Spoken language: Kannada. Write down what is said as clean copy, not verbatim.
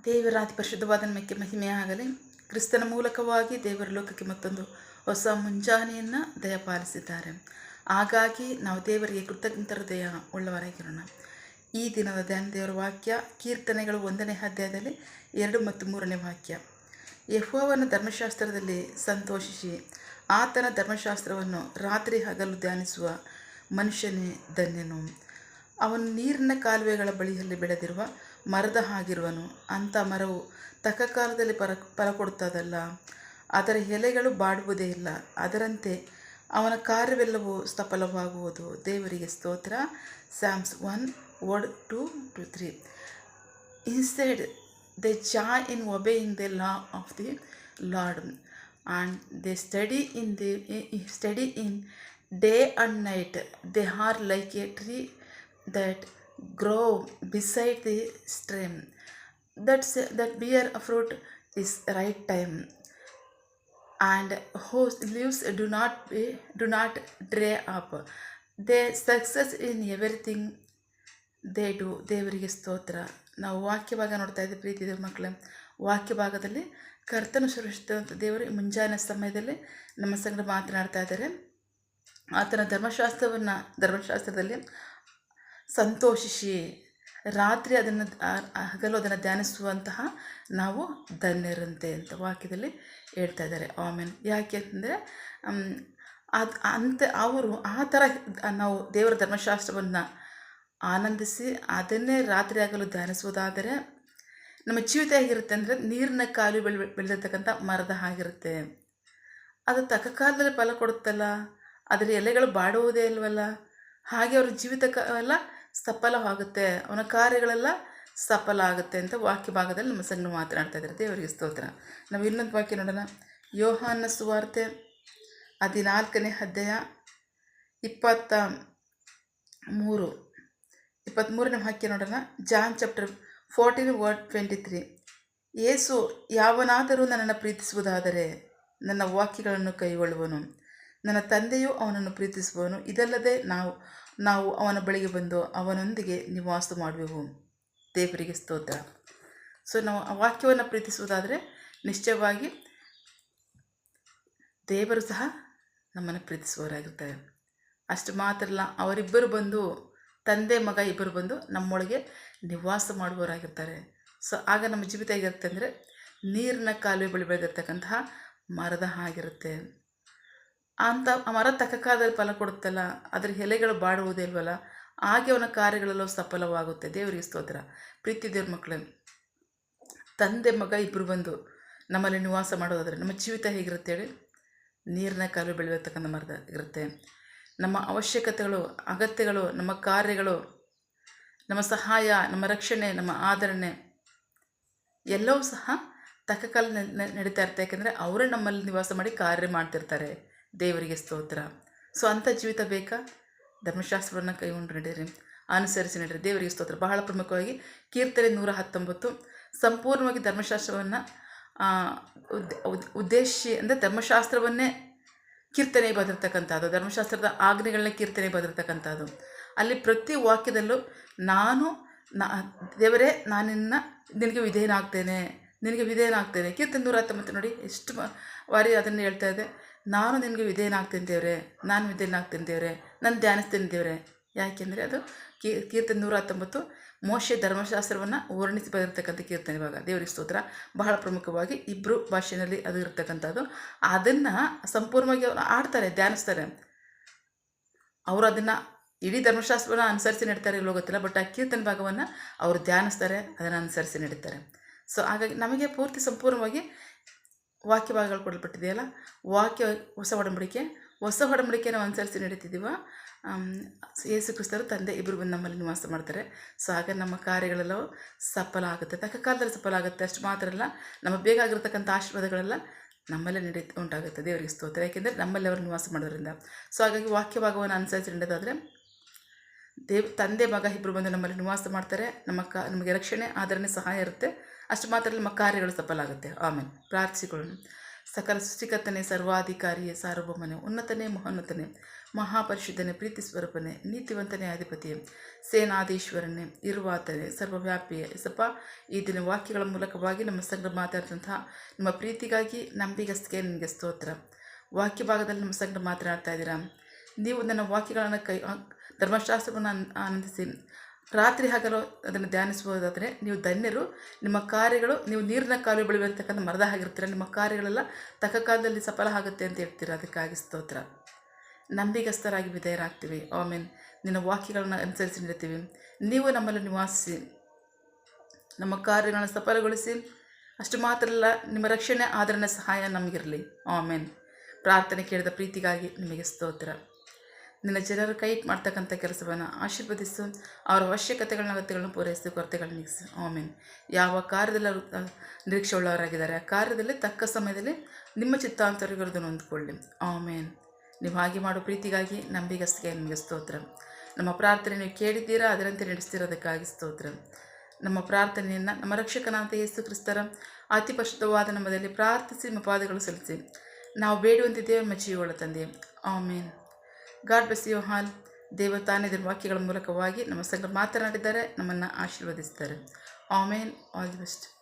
ದೇವರ ಅತಿ ಪರಿಶುದ್ಧವಾದ ನಮಗೆ ಮಹಿಮೆಯಾಗಲಿ. ಕ್ರಿಸ್ತನ ಮೂಲಕವಾಗಿ ದೇವರ ಲೋಕಕ್ಕೆ ಮತ್ತೊಂದು ಹೊಸ ಮುಂಜಾನೆಯನ್ನು ದಯಪಾಲಿಸಿದ್ದಾರೆ. ಹಾಗಾಗಿ ನಾವು ದೇವರಿಗೆ ಕೃತಜ್ಞತ ಹೃದಯ ಉಳ್ಳವರಾಗಿರೋಣ. ಈ ದಿನದ ಧ್ಯಾನ ದೇವರ ವಾಕ್ಯ ಕೀರ್ತನೆಗಳು 1ನೇ ಅಧ್ಯಾಯದಲ್ಲಿ 2 ಮತ್ತು 3ನೇ ವಾಕ್ಯ. ಯೆಹೋವನ ಧರ್ಮಶಾಸ್ತ್ರದಲ್ಲಿ ಸಂತೋಷಿಸಿ ಆತನ ಧರ್ಮಶಾಸ್ತ್ರವನ್ನು ರಾತ್ರಿ ಹಗಲು ಧ್ಯಾನಿಸುವ ಮನುಷ್ಯನೇ ಧನ್ಯನು. ಅವನು ನೀರಿನ ಕಾಲುವೆಗಳ ಬಳಿಯಲ್ಲಿ ಬೆಳೆದಿರುವ ಮರದ ಹಾಗಿರುವನು. ಅಂಥ ಮರವು ತಕ್ಕ ಕಾಲದಲ್ಲಿ ಫಲ ಕೊಡುತ್ತದಲ್ಲ, ಅದರ ಎಲೆಗಳು ಬಾಡುವುದೇ ಇಲ್ಲ. ಅದರಂತೆ ಅವನ ಕಾರ್ಯವೆಲ್ಲವೂ ಸಫಲವಾಗುವುದು. ದೇವರಿಗೆ ಸ್ತೋತ್ರ. Psalms 1:2-3. Instead, they joy in obeying the law of the Lord, and they study in day and night. They are like a tree that grow beside the stream, that bear fruit is right time, and whose leaves do not dry up. They success in everything they do. ದೇವರಿಗೆ ಸ್ತೋತ್ರ. ನಾವು ವಾಕ್ಯ ಭಾಗ ನೋಡ್ತಾ ಇದ್ದೀವಿ ಪ್ರೀತಿ ದೇವ್ರ ಮಕ್ಕಳೇ. ವಾಕ್ಯ ಭಾಗದಲ್ಲಿ ಕರ್ತನು ಸುರಕ್ಷಿತ ದೇವರು ಮುಂಜಾನೆ ಸಮಯದಲ್ಲಿ ನಮ್ಮ ಸಂಗಡ ಮಾತನಾಡ್ತಾ ಇದ್ದಾರೆ. ಆತನ ಧರ್ಮಶಾಸ್ತ್ರದಲ್ಲಿ ಸಂತೋಷಿಸಿ ರಾತ್ರಿ ಹಗಲು ಅದನ್ನು ಧ್ಯಾನಿಸುವಂತಹ ನಾವು ಧನ್ಯರಂತೆ ಅಂತ ವಾಕ್ಯದಲ್ಲಿ ಹೇಳ್ತಾ ಇದ್ದಾರೆ. ಆಮೇಲೆ ಯಾಕೆ ಅಂತಂದರೆ ಅವರು ಆ ಥರ ನಾವು ದೇವರ ಧರ್ಮಶಾಸ್ತ್ರವನ್ನು ಆನಂದಿಸಿ ಅದನ್ನೇ ರಾತ್ರಿ ಹಗಲು ಧ್ಯಾನಿಸುವುದಾದರೆ ನಮ್ಮ ಜೀವಿತ ಹೇಗಿರುತ್ತೆ ಅಂದರೆ ನೀರಿನ ಕಾಲು ಬೆಳೆದಿರ್ತಕ್ಕಂಥ ಮರದ ಹಾಗಿರುತ್ತೆ. ಅದು ತಕ್ಕ ಕಾಲದಲ್ಲಿ ಫಲ ಕೊಡುತ್ತಲ್ಲ, ಅದರ ಎಲೆಗಳು ಬಾಡುವುದೇ ಇಲ್ವಲ್ಲ, ಹಾಗೆ ಅವ್ರ ಜೀವಿತ ಎಲ್ಲ ಸಫಲವಾಗುತ್ತೆ, ಅವನ ಕಾರ್ಯಗಳೆಲ್ಲ ಸಫಲ ಆಗುತ್ತೆ ಅಂತ ವಾಕ್ಯ ಭಾಗದಲ್ಲಿ ನಮ್ಮ ಸಂಘ ಮಾತನಾಡ್ತಾ ಇದ್ದಾರೆ. ದೇವರಿಗೆ ಸ್ತೋತ್ರ. ನಾವು ಇನ್ನೊಂದು ವಾಕ್ಯ ನೋಡೋಣ. ಯೋಹಾನ ಸುವಾರ್ತೆ 14ನೇ ಅಧ್ಯಾಯ 23ನೇ ವಾಕ್ಯ ನೋಡೋಣ. John chapter 14:23. ಯೇಸು, ಯಾವನಾದರೂ ನನ್ನನ್ನು ಪ್ರೀತಿಸುವುದಾದರೆ ನನ್ನ ವಾಕ್ಯಗಳನ್ನು ಕೈಗೊಳ್ಳುವನು, ನನ್ನ ತಂದೆಯು ಅವನನ್ನು ಪ್ರೀತಿಸುವನು. ಇದಲ್ಲದೆ ನಾವು ಅವನ ಬಳಿಗೆ ಬಂದು ಅವನೊಂದಿಗೆ ನಿವಾಸ ಮಾಡುವೆವು. ದೇವರಿಗೆ ಸ್ತೋತ್ರ. ಸೊ ನಾವು ಆ ವಾಕ್ಯವನ್ನು ಪ್ರೀತಿಸುವುದಾದರೆ ನಿಶ್ಚಯವಾಗಿ ದೇವರು ಸಹ ನಮ್ಮನ್ನು ಪ್ರೀತಿಸುವವರಾಗಿರ್ತಾರೆ. ಅಷ್ಟು ಮಾತ್ರ ಅಲ್ಲ, ಅವರಿಬ್ಬರು ಬಂದು ತಂದೆ ಮಗ ಇಬ್ಬರು ಬಂದು ನಮ್ಮೊಳಗೆ ನಿವಾಸ ಮಾಡುವವರಾಗಿರ್ತಾರೆ. ಸೊ ಆಗ ನಮ್ಮ ಜೀವಿತ ಹೇಗಿರುತ್ತೆ ಅಂದರೆ ನೀರಿನ ಕಾಲುವೆ ಬಳಿ ಬೆಳೆದಿರ್ತಕ್ಕಂತಹ ಮರದ ಹಾಗಿರುತ್ತೆ. ಅಂಥ ಮರ ತಕ್ಕ ಕಾಲದಲ್ಲಿ ಫಲ ಕೊಡುತ್ತಲ್ಲ, ಅದರ ಎಲೆಗಳು ಬಾಡುವುದೇ ಇಲ್ವಲ್ಲ, ಹಾಗೆ ಅವನ ಕಾರ್ಯಗಳೆಲ್ಲೂ ಸಫಲವಾಗುತ್ತೆ. ದೇವರಿಗೆ ಸ್ತೋತ್ರ. ಪ್ರೀತಿ ದೇವ್ರ ಮಕ್ಕಳೇ, ತಂದೆ ಮಗ ಇಬ್ಬರು ಬಂದು ನಮ್ಮಲ್ಲಿ ನಿವಾಸ ಮಾಡೋದಾದರೆ ನಮ್ಮ ಜೀವಿತ ಹೇಗಿರುತ್ತೆ ಹೇಳಿ? ನೀರಿನ ಕಾಲುವೆ ಬೆಳೆದಿರ್ತಕ್ಕಂಥ ಮರದ ಇರುತ್ತೆ. ನಮ್ಮ ಅವಶ್ಯಕತೆಗಳು, ಅಗತ್ಯಗಳು, ನಮ್ಮ ಕಾರ್ಯಗಳು, ನಮ್ಮ ಸಹಾಯ, ನಮ್ಮ ರಕ್ಷಣೆ, ನಮ್ಮ ಆದರಣೆ ಎಲ್ಲವೂ ಸಹ ತಕ್ಕ ಕಾಲ ನಡೀತಾ ಇರುತ್ತೆ. ಯಾಕೆಂದರೆ ಅವರೇ ನಮ್ಮಲ್ಲಿ ನಿವಾಸ ಮಾಡಿ ಕಾರ್ಯ ಮಾಡ್ತಿರ್ತಾರೆ. ದೇವರಿಗೆ ಸ್ತೋತ್ರ. ಸೊ ಅಂಥ ಜೀವಿತ ಬೇಕಾ? ಧರ್ಮಶಾಸ್ತ್ರವನ್ನು ಕೈಗೊಂಡು ನಡೀರಿ, ಅನುಸರಿಸಿ ನಡೀರಿ. ದೇವರಿಗೆ ಸ್ತೋತ್ರ. ಬಹಳ ಪ್ರಮುಖವಾಗಿ ಕೀರ್ತನೆ 119 ಸಂಪೂರ್ಣವಾಗಿ ಧರ್ಮಶಾಸ್ತ್ರವನ್ನು ಉದ್ದೇಶಿಸಿ, ಅಂದರೆ ಧರ್ಮಶಾಸ್ತ್ರವನ್ನೇ ಕೀರ್ತನೆ ಬರೆದಿರ್ತಕ್ಕಂಥದ್ದು, ಧರ್ಮಶಾಸ್ತ್ರದ ಆಜ್ಞೆಗಳನ್ನ ಕೀರ್ತನೆ ಬರೆದಿರ್ತಕ್ಕಂಥದ್ದು. ಅಲ್ಲಿ ಪ್ರತಿ ವಾಕ್ಯದಲ್ಲೂ ದೇವರೇ ನಿನಗೆ ವಿಧೇಯನಾಗ್ತೇನೆ. ಕೀರ್ತನೆ 119 ನೋಡಿ ಎಷ್ಟು ವಾರಿ ಅದನ್ನು ಹೇಳ್ತಾ ಇದೆ. ನಾನು ನಿನಗೆ ವಿಧೇಯನಾಗ್ತೇನೆ ದೇವರೇ, ನಾನು ಧ್ಯಾನಿಸ್ತೇನೆ ದೇವರೇ. ಯಾಕೆಂದರೆ ಅದು ಕೀರ್ತನೆ 119 ಮೋಶೆ ಧರ್ಮಶಾಸ್ತ್ರವನ್ನು ವರ್ಣಿಸಿ ಬರೆದಿರ್ತಕ್ಕಂಥ ಕೀರ್ತನೆ ಇವಾಗ. ದೇವರಿಗೆ ಸ್ತೋತ್ರ. ಬಹಳ ಪ್ರಮುಖವಾಗಿ ಇಬ್ಬರು ಭಾಷೆಯಲ್ಲಿ ಅದು ಇರ್ತಕ್ಕಂಥದ್ದು. ಅದನ್ನು ಸಂಪೂರ್ಣವಾಗಿ ಅವರು ಆಡ್ತಾರೆ, ಧ್ಯಾನಿಸ್ತಾರೆ. ಅವರು ಅದನ್ನು ಇಡೀ ಧರ್ಮಶಾಸ್ತ್ರವನ್ನು ಅನುಸರಿಸಿ ನಡೀತಾರೆ ಇಲ್ಲೋ ಗೊತ್ತಿಲ್ಲ, ಬಟ್ ಆ ಕೀರ್ತನೆ ಭಾಗವನ್ನು ಅವರು ಧ್ಯಾನಿಸ್ತಾರೆ, ಅದನ್ನು ಅನುಸರಿಸಿ ನಡೀತಾರೆ. ಸೊ ಹಾಗಾಗಿ ನಮಗೆ ಪೂರ್ತಿ ಸಂಪೂರ್ಣವಾಗಿ ವಾಕ್ಯ ಭಾಗಗಳು ಕೊಡಲ್ಪಟ್ಟಿದೆಯಲ್ಲ, ಹೊಸ ಒಡಂಬಡಿಕೆ ನಾವು ಅನುಸರಿಸಿ ನಡೀತಿದ್ದೀವ. ಯೇಸು ಕ್ರಿಸ್ತರು ತಂದೆ ಇಬ್ಬರು ಬಂದು ನಮ್ಮಲ್ಲಿ ನಿವಾಸ ಮಾಡ್ತಾರೆ. ಸೊ ಆಗ ನಮ್ಮ ಕಾರ್ಯಗಳೆಲ್ಲವೂ ಸಫಲ ಆಗುತ್ತೆ, ತಕ್ಕ ಕಾಲದಲ್ಲಿ ಸಫಲ ಆಗುತ್ತೆ. ಅಷ್ಟು ಮಾತ್ರ ಅಲ್ಲ, ನಮ್ಮ ಬೇಕಾಗಿರ್ತಕ್ಕಂಥ ಆಶೀರ್ವಾದಗಳೆಲ್ಲ ನಮ್ಮಲ್ಲೇ ಉಂಟಾಗುತ್ತೆ. ದೇವರಿಗೆ ಸ್ತೋತ್ರ. ಯಾಕೆಂದರೆ ನಮ್ಮಲ್ಲಿ ಅವರು ನಿವಾಸ ಮಾಡೋದ್ರಿಂದ. ಸೊ ಹಾಗಾಗಿ ವಾಕ್ಯ ಭಾಗವನ್ನು ಅನುಸರಿಸಿ ನಡೆಯೋದಾದರೆ ತಂದೆ ಮಗ ಇಬ್ಬರು ಬಂದು ನಮ್ಮಲ್ಲಿ ನಿವಾಸ ಮಾಡ್ತಾರೆ. ನಮಗೆ ರಕ್ಷಣೆ, ಆದರಣೆ, ಸಹಾಯ ಇರುತ್ತೆ. ಅಷ್ಟು ಮಾತ್ರ ನಮ್ಮ ಕಾರ್ಯಗಳು ಸಫಲ ಆಗುತ್ತೆ. ಆಮೇಲೆ ಪ್ರಾರ್ಥಿಸಿಕೊಳ್ಳೋಣ. ಸಕಲ ಸೃಷ್ಟಿಕರ್ತನೆ, ಸರ್ವಾಧಿಕಾರಿಯೇ, ಸಾರ್ವಭೌಮನೆ, ಉನ್ನತನೇ, ಮಹೋನ್ನತನೇ, ಮಹಾಪರಿಶುದ್ಧನೇ, ಪ್ರೀತಿ ಸ್ವರೂಪನೇ, ನೀತಿವಂತನೇ, ಅಧಿಪತಿಯೇ, ಸೇನಾಧೀಶ್ವರನೇ, ಇರುವಾತನೇ, ಸರ್ವವ್ಯಾಪಿಯೇ. ಎಸಪ್ಪ, ಈ ದಿನ ವಾಕ್ಯಗಳ ಮೂಲಕವಾಗಿ ನಮ್ಮ ಸಂಘ ಮಾತಾಡಿದಂತಹ ನಿಮ್ಮ ಪ್ರೀತಿಗಾಗಿ ನಂಬಿಗಸ್ತಿಗೆ ನಿಮಗೆ ಸ್ತೋತ್ರ. ವಾಕ್ಯ ಭಾಗದಲ್ಲಿ ನಮ್ಮ ಸಂಘ ಮಾತನಾಡ್ತಾ ಇದ್ದೀರಾ. ನೀವು ನನ್ನ ವಾಕ್ಯಗಳನ್ನು ಧರ್ಮಶಾಸ್ತ್ರವನ್ನು ಆನಂದಿಸಿ ರಾತ್ರಿ ಹಗಲು ಅದನ್ನು ಧ್ಯಾನಿಸುವುದಾದರೆ ನೀವು ಧನ್ಯರು. ನಿಮ್ಮ ಕಾರ್ಯಗಳು, ನೀವು ನೀರಿನ ಕಾಲು ಬಳಿ ಬರ್ತಕ್ಕಂಥ ಮರದ ಆಗಿರ್ತೀರ, ನಿಮ್ಮ ಕಾರ್ಯಗಳೆಲ್ಲ ತಕ್ಕ ಕಾಲದಲ್ಲಿ ಸಫಲ ಆಗುತ್ತೆ ಅಂತ ಹೇಳ್ತೀರ. ಅದಕ್ಕಾಗಿ ಸ್ತೋತ್ರ. ನಂಬಿಗಸ್ತರಾಗಿ ವಿಧೇಯರಾಗ್ತೀವಿ. ಆಮೇನ್. ನಿನ್ನ ವಾಕ್ಯಗಳನ್ನು ಅನುಸರಿಸಿ ನೀಡ್ತೀವಿ. ನೀವು ನಮ್ಮಲ್ಲಿ ನಿವಾಸಿಸಿ ನಮ್ಮ ಕಾರ್ಯಗಳನ್ನು ಸಫಲಗೊಳಿಸಿ. ಅಷ್ಟು ಮಾತ್ರ ಅಲ್ಲ, ನಿಮ್ಮ ರಕ್ಷಣೆ, ಆದರಣೆ, ಸಹಾಯ ನಮಗಿರಲಿ. ಆಮೇನ್. ಪ್ರಾರ್ಥನೆ ಕೇಳಿದ ಪ್ರೀತಿಗಾಗಿ ನಿಮಗೆ ಸ್ತೋತ್ರ. ನಿನ್ನ ಜನರು ಕೈ ಮಾಡ್ತಕ್ಕಂಥ ಕೆಲಸವನ್ನು ಆಶೀರ್ವದಿಸು. ಅವರ ಅವಶ್ಯಕತೆಗಳನ್ನ ಅಗತ್ಯಗಳನ್ನು ಪೂರೈಸು, ಕೊರತೆಗಳನ್ನ ನೀಗಿಸು. ಆಮೇನ್. ಯಾವ ಕಾರ್ಯದಲ್ಲಿ ನಿರೀಕ್ಷೆ ಉಳ್ಳವರಾಗಿದ್ದಾರೆ, ಆ ಕಾರ್ಯದಲ್ಲಿ ತಕ್ಕ ಸಮಯದಲ್ಲಿ ನಿಮ್ಮ ಚಿತ್ತಾಂತರಗಳನ್ನು ಹೊಂದಿಕೊಳ್ಳಿ. ಆಮೇನ್. ನೀವು ಹಾಗೆ ಮಾಡೋ ಪ್ರೀತಿಗಾಗಿ ನಂಬಿಗಸ್ತಿಗೆ ನಿಮಗೆ ಸ್ತೋತ್ರ. ನಮ್ಮ ಪ್ರಾರ್ಥನೆ ನೀವು ಕೇಳಿದ್ದೀರಾ, ಅದರಂತೆ ನಡೆಸ್ತಿರೋದಕ್ಕಾಗಿ ಸ್ತೋತ್ರ. ನಮ್ಮ ಪ್ರಾರ್ಥನೆಯನ್ನು ನಮ್ಮ ರಕ್ಷಕನಾದ ಯೇಸು ಕ್ರಿಸ್ತರ ಅತಿ ಪರಿಶುದ್ಧವಾದ ನಮ್ಮದಲ್ಲಿ ಪ್ರಾರ್ಥಿಸಿ ನಿಮ್ಮ ಪಾದಗಳು ಸಲ್ಲಿಸಿ ನಾವು ಬೇಡುವಂತಿದ್ದೇವೆ ನಮ್ಮ ಜೀವಗಳ ತಂದೆ. Amen. God bless you all. ದೇವ ತಾನೇ ವಾಕ್ಯಗಳ ಮೂಲಕವಾಗಿ ನಮ್ಮ ಸಂಘ ಮಾತನಾಡಿದ್ದಾರೆ, ನಮ್ಮನ್ನು ಆಶೀರ್ವದಿಸ್ತಾರೆ. ಆಮೇನ್. All the best.